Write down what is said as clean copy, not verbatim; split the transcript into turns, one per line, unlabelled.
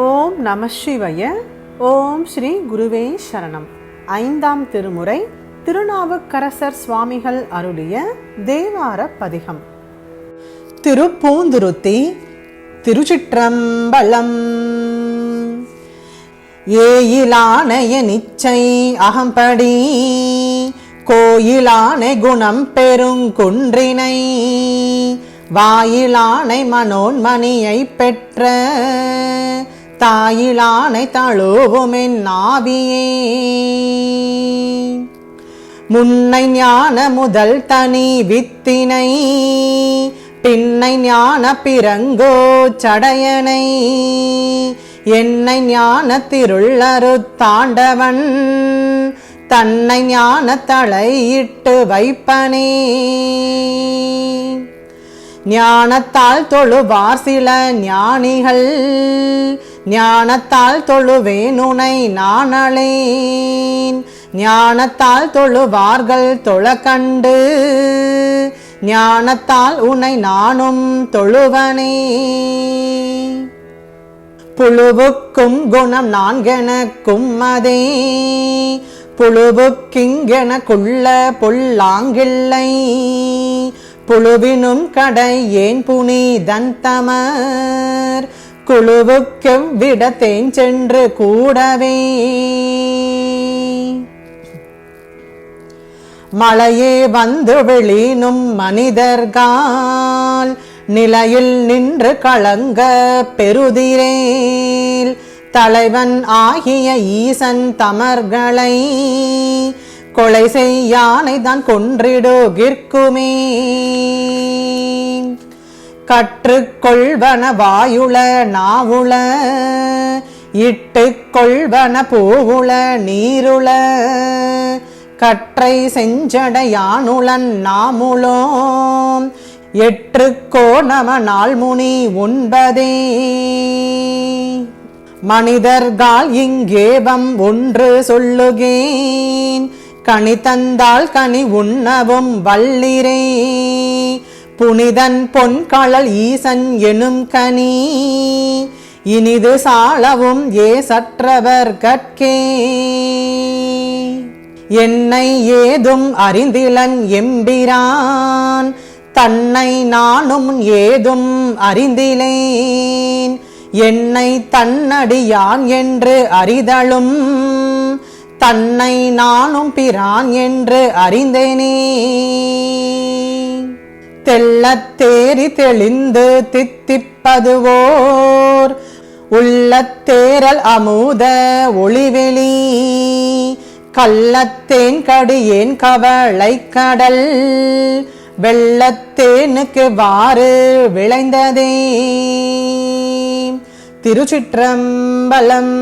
ஓம் நம சிவாய. ஓம் ஸ்ரீ குருவே சரணம். ஐந்தாம் திருமுறை திருநாவுக்கரசர் சுவாமிகள் அருளிய தேவார பதிகம். திருப்பூந்துருத்தி. திருச்சிற்றம்பலம். ஏயிலானைய நிச்சை அகம்படி கோயிலானை குணம் பெருங்குன்றினை வாயிலானை மனோன்மணியை பெற்ற தாயிலானை தழுவுமென் நாவியே. முன்னை ஞான முதல் தனி வித்தினை பின்னை ஞான பிறங்கோ சடையனை என்னை ஞான திருள்ளரு தாண்டவன் தன்னை ஞான தலையிட்டு வைப்பனே. ஞானத்தால் தொழுவார் சில ஞானிகள் ஞானத்தால் தொழுவேனுனை நானளேன் ஞானத்தால் தொழுவார்கள் தொழ கண்டு ஞானத்தால் உனை நானும் தொழுவனே. புழுவுக்கும் குணம் நான்கெனக்கும் அதே புழுவுக்கிங்கெனக்குள்ள பொல்லாங்கில்லை புழுவினும் கடை ஏன் புனிதன் தமர் குழுவுக்கெவ்விடத்தேன் சென்று கூடவே. மழையே வந்து விழினும் மனிதர்கால் நிலையில் நின்று கலங்க பெருதிரேல் தலைவன் ஆகிய ஈசன் தமர்களை கொலை செய்யானை தான் கொன்றிடுகிற்குமே. கற்றுக்கொள்வன வாயுள நாவுள இட்டு கொள்வன பூவுள நீருள கற்றை செஞ்சடையானுளன் நாமுளோம் எற்றுக்கோ நம நாள்முனி உண்பதே. மனிதர்கால் இங்கேவம் ஒன்று சொல்லுகேன் கனி தந்தால் கனி உண்ணவும் வல்லிரே. புனிதன் பொன்கழல் ஈசன் எனும் கனி இனிது சாளவும் ஏசற்றவர் கற்கே. என்னை ஏதும் அறிந்திலன் எம்பிரான் தன்னை நானும் ஏதும் அறிந்திலேன் என்னை தன்னடியான் என்று அறிதலும் தன்னை நானும் பிரான் என்று அறிந்தேனே. தெள்ளத்தேறி தெளிந்து தித்திப்பதுவோர் உள்ளத்தேரல் அமுத ஒளிவெளி கள்ளத்தேன் கடியேன் கவளை கடல் வெள்ளத்தேனுக்கு வாறு விளைந்ததே. திருச்சிற்றம்பலம்.